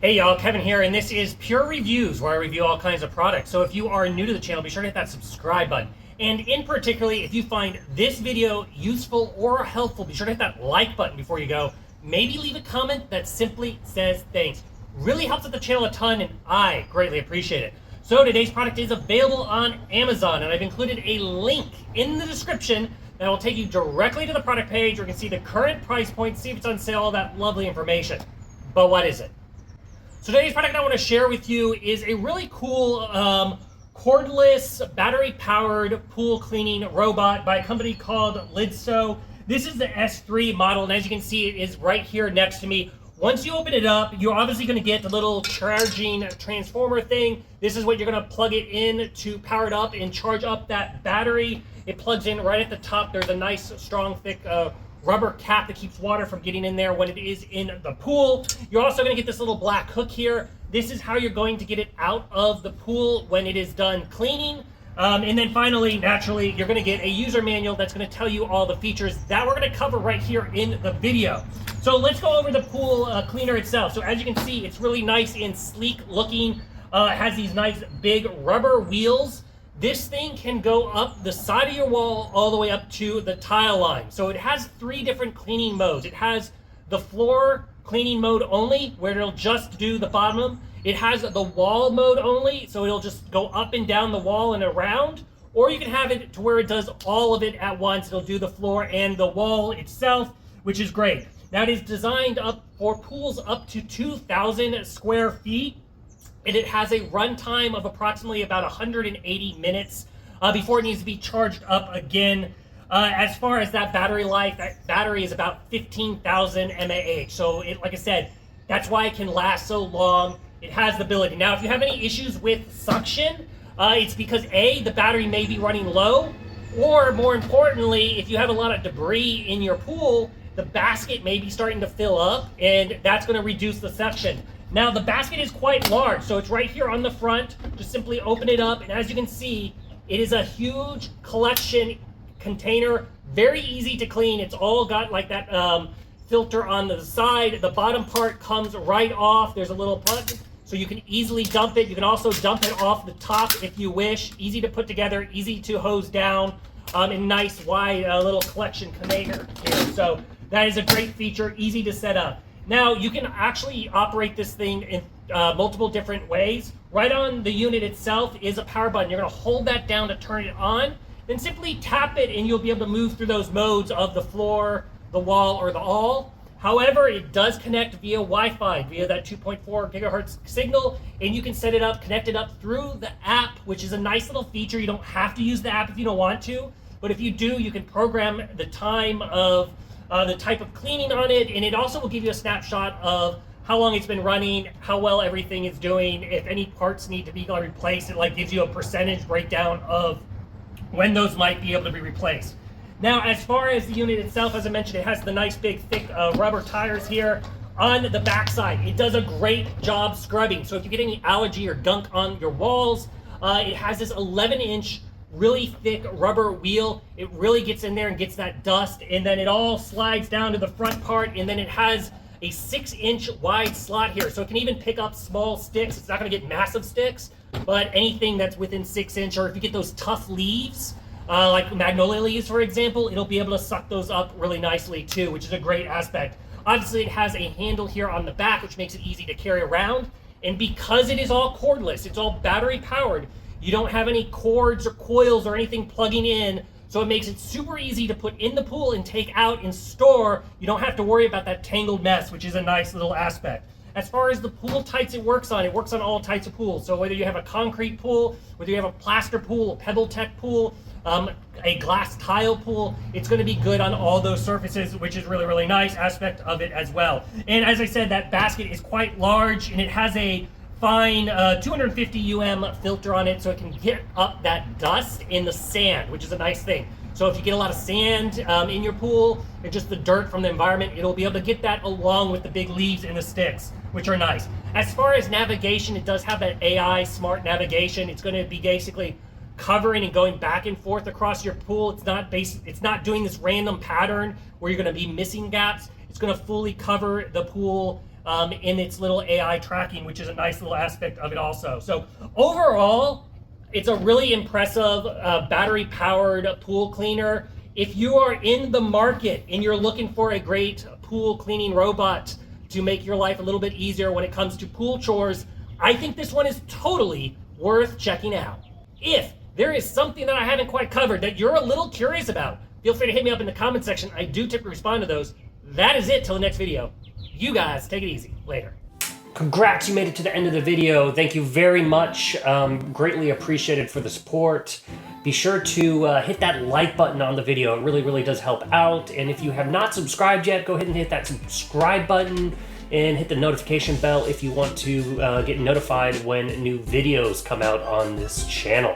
Hey y'all, Kevin here, and this is Pure Reviews, where I review all kinds of products. So if you are new to the channel, be sure to hit that subscribe button. And in particularly, if you find this video useful or helpful, be sure to hit that like button before you go. Maybe leave a comment that simply says thanks. Really helps out the channel a ton, and I greatly appreciate it. So today's product is available on Amazon, and I've included a link in the description that will take you directly to the product page where you can see the current price point, see if it's on sale, all that lovely information. But what is it? So today's product I want to share with you is a really cool cordless battery-powered pool cleaning robot by a company called Lydsto. This is the S3 model, and as you can see, it is right here next to me. Once you open it up, you're obviously going to get the little charging transformer thing. This is what you're going to plug it in to power it up and charge up that battery. It plugs in right at the top. There's a nice, strong, thick rubber cap that keeps water from getting in there when it is in the pool. You're also going to get this little black hook here. This is how you're going to get it out of the pool when it is done cleaning. And then finally, naturally, you're going to get a user manual that's going to tell you all the features that we're going to cover right here in the video. So let's go over the pool cleaner itself. So as you can see, it's really nice and sleek looking. It has these nice big rubber wheels. This thing can go up the side of your wall all the way up to the tile line. So it has 3 different cleaning modes. It has the floor cleaning mode only, where it'll just do the bottom. It has the wall mode only, so it'll just go up and down the wall and around. Or you can have it to where it does all of it at once. It'll do the floor and the wall itself, which is great. Now it is designed up for pools up to 2,000 square feet. And it has a runtime of approximately about 180 minutes before it needs to be charged up again. As far as that battery life, that battery is about 15,000 mAh. So like I said, that's why it can last so long. It has the ability. Now, if you have any issues with suction, it's because A, the battery may be running low, or more importantly, if you have a lot of debris in your pool, the basket may be starting to fill up, and that's going to reduce the suction. Now, the basket is quite large, so it's right here on the front. Just simply open it up, and as you can see, it is a huge collection container, very easy to clean. It's all got like that filter on the side. The bottom part comes right off. There's a little plug, so you can easily dump it. You can also dump it off the top if you wish. Easy to put together, easy to hose down, and nice wide little collection container here. So that is a great feature, easy to set up. Now, you can actually operate this thing in multiple different ways. Right on the unit itself is a power button. You're going to hold that down to turn it on, then simply tap it and you'll be able to move through those modes of the floor, the wall, or the all. However, it does connect via Wi-Fi, via that 2.4 gigahertz signal, and you can set it up, connect it up through the app, which is a nice little feature. You don't have to use the app if you don't want to, but if you do, you can program the time of the type of cleaning on it, and it also will give you a snapshot of how long it's been running, how well everything is doing, if any parts need to be replaced. It like gives you a percentage breakdown of when those might be able to be replaced. Now, as far as the unit itself, as I mentioned, it has the nice big thick rubber tires here on the backside. It does a great job scrubbing. So if you get any allergy or gunk on your walls, it has this 11-inch really thick rubber wheel. It really gets in there and gets that dust, and then it all slides down to the front part, and then it has a 6-inch wide slot here, so it can even pick up small sticks. It's not going to get massive sticks, but anything that's within 6 inch, or if you get those tough leaves, like magnolia leaves, for example, it'll be able to suck those up really nicely too, which is a great aspect. Obviously, it has a handle here on the back, which makes it easy to carry around, and because it is all cordless, it's all battery powered, you don't have any cords or coils or anything plugging in, so it makes it super easy to put in the pool and take out and store. You don't have to worry about that tangled mess, which is a nice little aspect. As far as the pool types it works on all types of pools. So whether you have a concrete pool, whether you have a plaster pool, a pebble tech pool, a glass tile pool, it's going to be good on all those surfaces, which is really, really nice aspect of it as well. And as I said, that basket is quite large, and it has a fine 250 filter on it, so it can get up that dust in the sand, which is a nice thing. So if you get a lot of sand in your pool and just the dirt from the environment, it'll be able to get that along with the big leaves and the sticks, which are nice. As far as navigation, it does have that AI smart navigation. It's going to be basically covering and going back and forth across your pool. It's not doing this random pattern where you're going to be missing gaps. It's going to fully cover the pool in its little AI tracking, which is a nice little aspect of it also. So overall, it's a really impressive battery-powered pool cleaner. If you are in the market and you're looking for a great pool cleaning robot to make your life a little bit easier when it comes to pool chores, I think this one is totally worth checking out. If there is something that I haven't quite covered that you're a little curious about, feel free to hit me up in the comment section. I do typically respond to those. That is it till the next video. You guys take it easy. Later. Congrats, you made it to the end of the video. Thank you very much. Greatly appreciated for the support. Be sure to hit that like button on the video. It really, really does help out. And if you have not subscribed yet, go ahead and hit that subscribe button and hit the notification bell if you want to get notified when new videos come out on this channel.